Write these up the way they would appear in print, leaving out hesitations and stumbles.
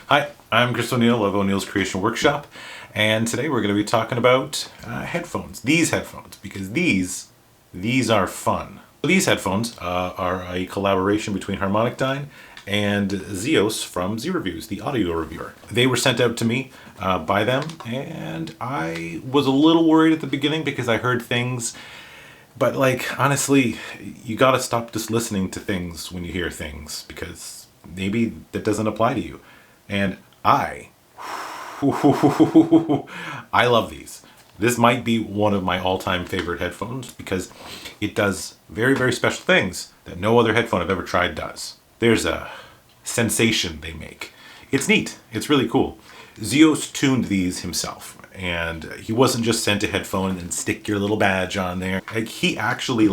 Hi, I'm Chris O'Neill of O'Neill's Creation Workshop, and today we're going to be talking about headphones. These headphones, because these are fun. These headphones are a collaboration between HarmonicDyne and Zeos from Z Reviews, the audio reviewer. They were sent out to me by them, and I was a little worried at the beginning because I heard things, but like, honestly, you gotta stop just listening to things when you hear things, because maybe that doesn't apply to you. And I love these. This might be one of my all-time favorite headphones because it does very, very special things that no other headphone I've ever tried does. There's a sensation they make. It's neat. It's really cool. Zeos tuned these himself, and he wasn't just sent a headphone and stick your little badge on there. Like, he actually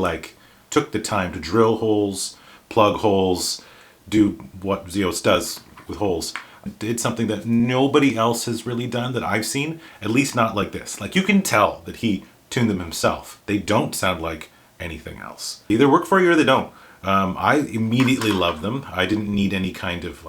took the time to drill holes, plug holes, do what Zeos does with holes. Did something that nobody else has really done that I've seen, at least not like this. Like, you can tell that he tuned them himself. They don't sound like anything else. They either work for you or they don't. I immediately loved them. I didn't need any kind of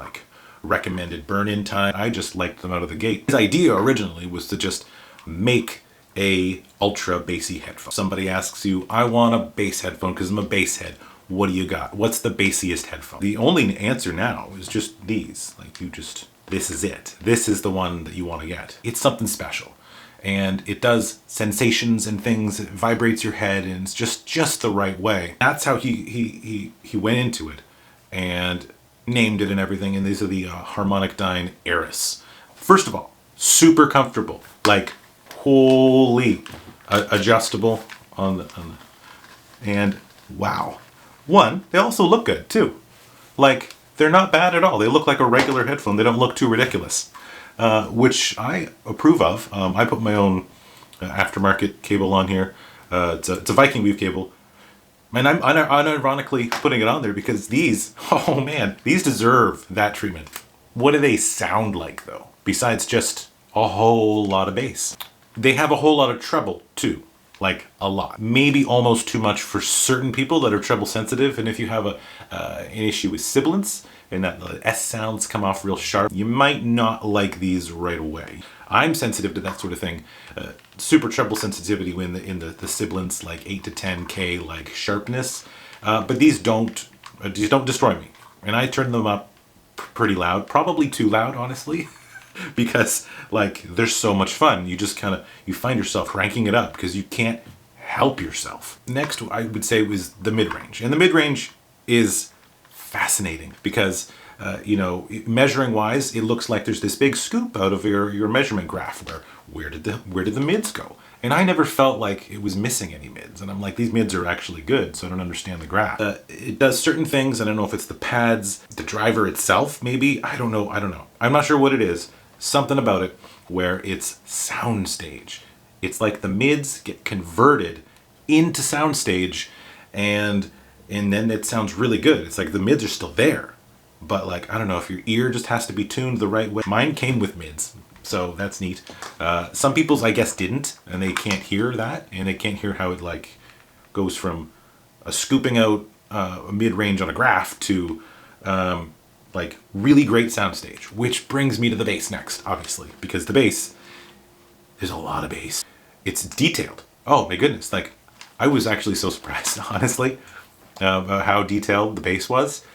recommended burn-in time. I just liked them out of the gate. His idea originally was to just make a ultra bassy headphone. Somebody asks you, I want a bass headphone because I'm a bass head. What do you got? What's the bassiest headphone? The only answer now is just these. This is it. This is the one that you want to get. It's something special. And it does sensations and things. It vibrates your head, and it's just the right way. That's how he went into it and named it and everything. And these are the HarmonicDyne Eris. First of all, super comfortable. Like, holy, adjustable and wow. One, they also look good too. Like, they're not bad at all. They look like a regular headphone. They don't look too ridiculous, which I approve of. I put my own aftermarket cable on here. It's a Viking Weave cable. And I'm unironically putting it on there because these, oh man, these deserve that treatment. What do they sound like though? Besides just a whole lot of bass. They have a whole lot of treble too. Like, a lot. Maybe almost too much for certain people that are treble sensitive. And if you have an issue with sibilance and that the S sounds come off real sharp, you might not like these right away. I'm sensitive to that sort of thing. Super treble sensitivity in the sibilance, like 8 to 10K sharpness. But these don't destroy me. And I turn them up pretty loud, probably too loud, honestly. Because they're so much fun. You just you find yourself cranking it up because you can't help yourself. Next, I would say, was the mid-range. And the mid-range is fascinating because, measuring wise, it looks like there's this big scoop out of your measurement graph where did the mids go? And I never felt like it was missing any mids. And I'm like, these mids are actually good, so I don't understand the graph. It does certain things. I don't know if it's the pads, the driver itself, maybe. I don't know. I'm not sure what it is. Something about it where it's soundstage. It's like the mids get converted into soundstage, and then it sounds really good. It's like the mids are still there, but I don't know if your ear just has to be tuned the right way. Mine came with mids, so that's neat. Some people's, I guess, didn't, and they can't hear that, and they can't hear how it goes from a scooping out a mid-range on a graph to really great soundstage, which brings me to the bass next, obviously, because the bass, there's a lot of bass. It's detailed. Oh my goodness. I was actually so surprised, honestly, about how detailed the bass was.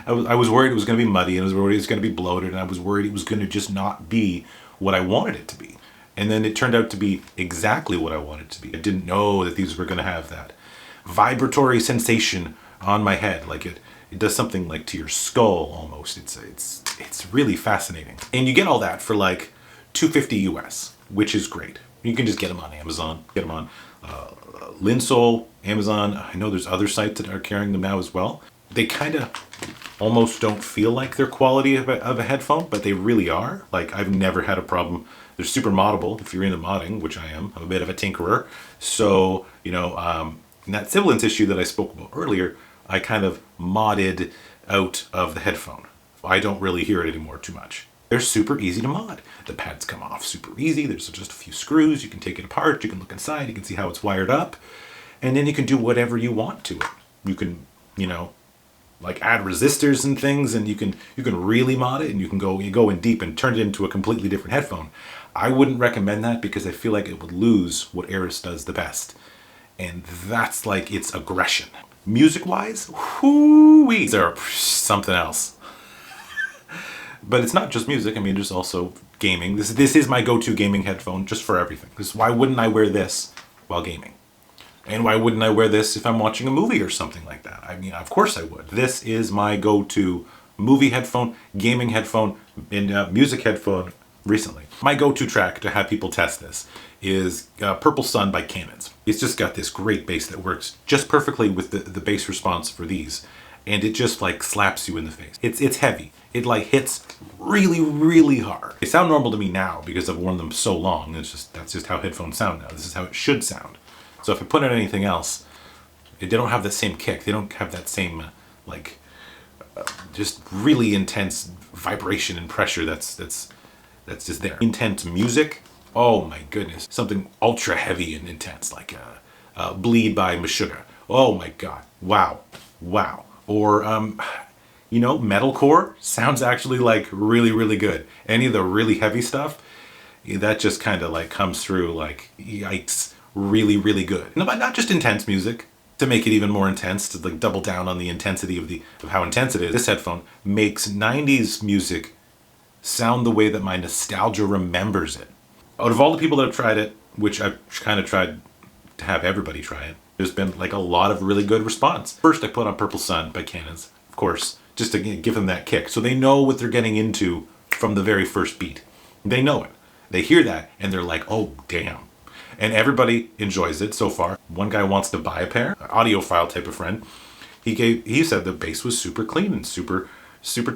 I was worried it was going to be muddy, and I was worried it was going to be bloated, and I was worried it was going to just not be what I wanted it to be. And then it turned out to be exactly what I wanted it to be. I didn't know that these were going to have that vibratory sensation on my head. It does something to your skull almost. It's really fascinating. And you get all that for $250 US, which is great. You can just get them on Amazon, get them on Linsole, Amazon. I know there's other sites that are carrying them now as well. They kind of almost don't feel like they're quality of a headphone, but they really are. I've never had a problem. They're super moddable if you're into modding, which I am. I'm a bit of a tinkerer. So, in that sibilance issue that I spoke about earlier, I kind of modded out of the headphone. I don't really hear it anymore too much. They're super easy to mod. The pads come off super easy. There's just a few screws. You can take it apart. You can look inside. You can see how it's wired up. And then you can do whatever you want to it. You can, like add resistors and things, and you can really mod it, and you go in deep and turn it into a completely different headphone. I wouldn't recommend that because I feel like it would lose what Eris does the best, and that's like its aggression. Music wise, whoo-wee, they're something else. But it's not just music. I mean, there's also gaming. This is my go-to gaming headphone just for everything. Because why wouldn't I wear this while gaming? And why wouldn't I wear this if I'm watching a movie or something like that? I mean, of course I would. This is my go-to movie headphone, gaming headphone, and music headphone recently. My go-to track to have people test this is Purple Sun by Canons. It's just got this great bass that works just perfectly with the bass response for these. And it just like slaps you in the face. It's heavy. It like hits really, really hard. They sound normal to me now because I've worn them so long. That's just how headphones sound now. This is how it should sound. So if I put on anything else, they don't have that same kick. They don't have that same just really intense vibration and pressure that's just there. Intense music, oh my goodness. Something ultra heavy and intense like Bleed by Meshuggah. Oh my god, wow. Or, metalcore sounds actually like really, really good. Any of the really heavy stuff, that just kind of like comes through like, yikes, really, really good. No, but not just intense music. To make it even more intense, to like double down on the intensity of how intense it is, this headphone makes 90s music sound the way that my nostalgia remembers it. Out of all the people that have tried it, which I've kind of tried to have everybody try it, there's been like a lot of really good response. First, I put on Purple Sun by Canons, of course, just to give them that kick. So they know what they're getting into from the very first beat. They know it. They hear that and they're like, oh, damn. And everybody enjoys it so far. One guy wants to buy a pair, an audiophile type of friend. He said the bass was super clean and super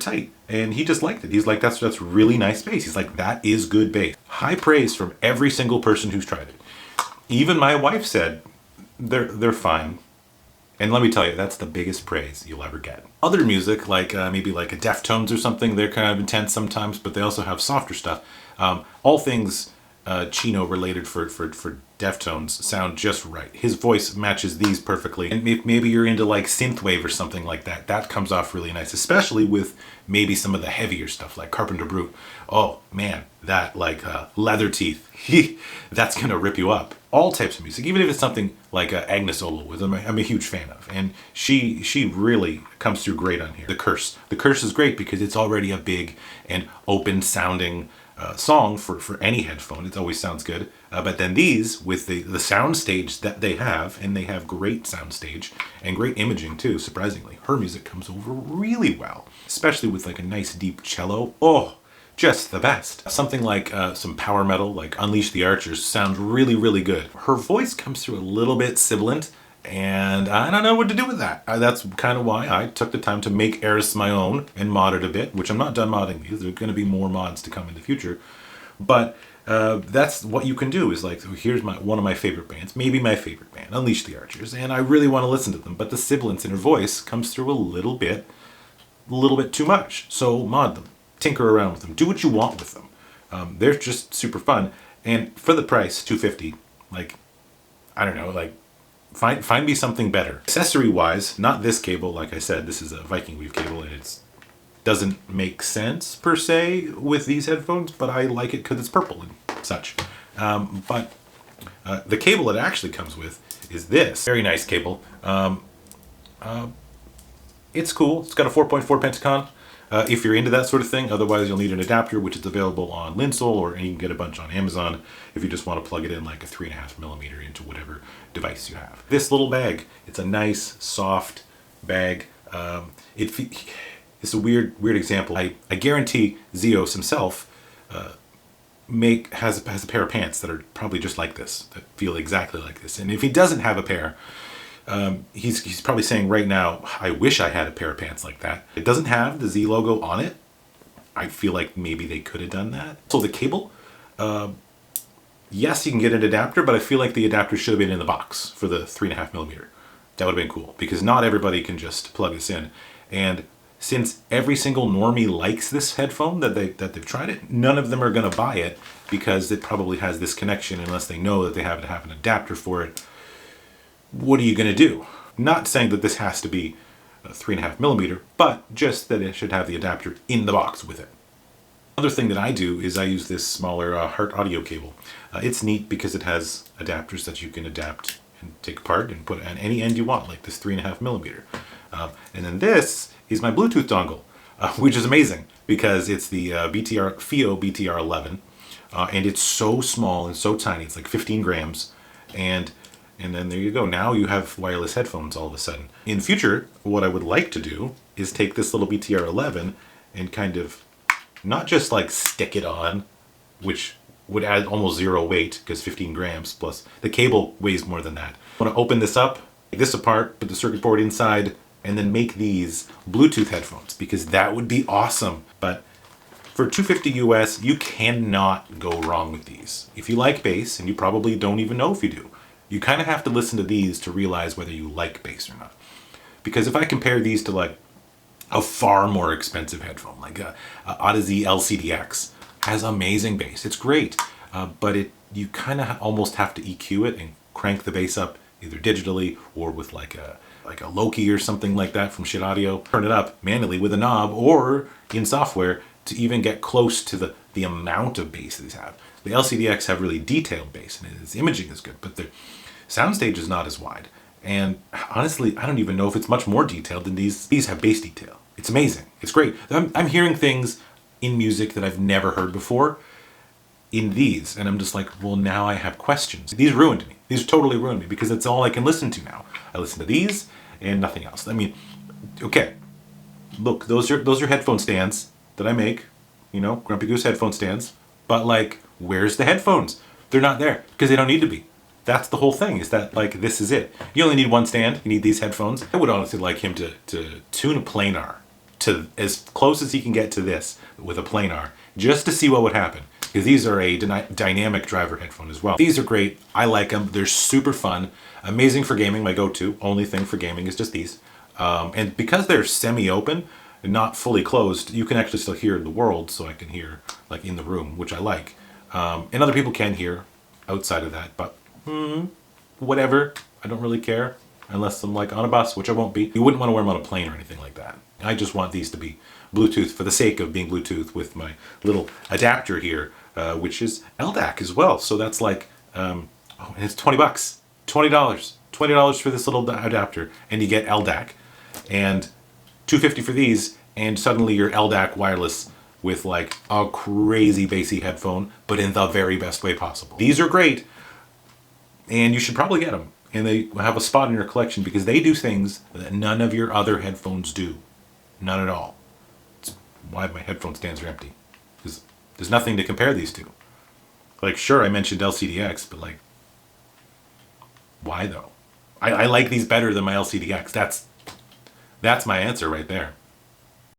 tight. And he just liked it. He's like, that's really nice bass. He's like, that is good bass. High praise from every single person who's tried it. Even my wife said, they're fine. And let me tell you, that's the biggest praise you'll ever get. Other music, like maybe like a Deftones or something, they're kind of intense sometimes, but they also have softer stuff. All things Chino related for Deftones sound just right. His voice matches these perfectly. And maybe you're into like synthwave or something like that. That comes off really nice, especially with maybe some of the heavier stuff like Carpenter Brute. Oh man, that like Leather Teeth, that's gonna rip you up. All types of music, even if it's something like Agnes Olo, with I'm a huge fan of, and she really comes through great on here. The Curse is great because it's already a big and open sounding song for any headphone. It always sounds good. But then these, with the soundstage that they have, and they have great soundstage and great imaging too, surprisingly. Her music comes over really well, especially with like a nice deep cello. Oh, just the best. Something like some power metal, like Unleash the Archers, sounds really, really good. Her voice comes through a little bit sibilant, and I don't know what to do with that. That's kind of why I took the time to make Eris my own and mod it a bit, which I'm not done modding these. There are going to be more mods to come in the future. But that's what you can do, is like, here's one of my favorite bands, maybe my favorite band, Unleash the Archers, and I really want to listen to them, but the sibilance in her voice comes through a little bit too much. So mod them. Tinker around with them. Do what you want with them. They're just super fun. And for the price, $250, like, I don't know, like, find me something better. Accessory wise, not this cable, like I said, this is a Viking Weave cable, and it doesn't make sense per se with these headphones, but I like it because it's purple and such. But the cable it actually comes with is this. Very nice cable. It's cool. It's got a 4.4 Pentagon. If you're into that sort of thing. Otherwise, you'll need an adapter, which is available on Linsole, or you can get a bunch on Amazon if you just want to plug it in like a 3.5mm into whatever device you have. This little bag, it's a nice, soft bag. It's a weird example. I guarantee Zeos himself has a pair of pants that are probably just like this, that feel exactly like this. And if he doesn't have a pair, he's probably saying right now, I wish I had a pair of pants like that. It doesn't have the Z logo on it. I feel like maybe they could have done that. So the cable, yes, you can get an adapter, but I feel like the adapter should have been in the box for the 3.5mm. That would have been cool, because not everybody can just plug this in. And since every single normie likes this headphone that they've tried it, none of them are going to buy it because it probably has this connection unless they know that they have to have an adapter for it. What are you going to do? Not saying that this has to be 3.5 millimeter, but just that it should have the adapter in the box with it. Another thing that I do is I use this smaller Hart audio cable. It's neat because it has adapters that you can adapt and take apart and put on any end you want, like this 3.5 millimeter. And then this is my Bluetooth dongle, which is amazing because it's the FIO BTR11, and it's so small and so tiny. It's like 15 grams, and then there you go. Now you have wireless headphones all of a sudden. In the future, what I would like to do is take this little BTR11 and kind of not just like stick it on, which would add almost zero weight because 15 grams plus the cable weighs more than that. I want to open this up, take this apart, put the circuit board inside, and then make these Bluetooth headphones because that would be awesome. But for $250 US, you cannot go wrong with these. If you like bass, and you probably don't even know if you do, you kind of have to listen to these to realize whether you like bass or not. Because if I compare these to like a far more expensive headphone, like a Odyssey LCDX, has amazing bass. It's great, but you kind of almost have to EQ it and crank the bass up either digitally or with like a Loki or something like that from Shit Audio. Turn it up manually with a knob or in software to even get close to the amount of bass these have. The LCDX have really detailed bass and its imaging is good, but the soundstage is not as wide. And honestly, I don't even know if it's much more detailed than these. These have bass detail. It's amazing. It's great. I'm hearing things in music that I've never heard before in these. And I'm just like, well, now I have questions. These ruined me. These totally ruined me because it's all I can listen to now. I listen to these and nothing else. I mean, okay, look, those are headphone stands that I make, you know, Grumpy Goose headphone stands. But like, where's the headphones? They're not there because they don't need to be. That's the whole thing, is that like this is it. You only need one stand, you need these headphones. I would honestly like him to tune a planar to as close as he can get to this with a planar, just to see what would happen. Because these are a dynamic driver headphone as well. These are great, I like them, they're super fun, amazing for gaming, my go-to. Only thing for gaming is just these. And because they're semi-open, and not fully closed, you can actually still hear the world, so I can hear like in the room, which I like. And other people can hear outside of that, but whatever, I don't really care unless I'm like on a bus, which I won't be. You wouldn't want to wear them on a plane or anything like that. I just want these to be Bluetooth for the sake of being Bluetooth with my little adapter here, which is LDAC as well. So that's like, and it's $20, $20 for this little adapter, and you get LDAC, and $250 for these, and suddenly you're LDAC wireless with like a crazy bassy headphone, but in the very best way possible. These are great. And you should probably get them. And they have a spot in your collection because they do things that none of your other headphones do. None at all. It's why my headphone stands are empty. Because there's nothing to compare these to. Like, sure, I mentioned LCDX, but like, why though? I like these better than my LCDX. That's my answer right there.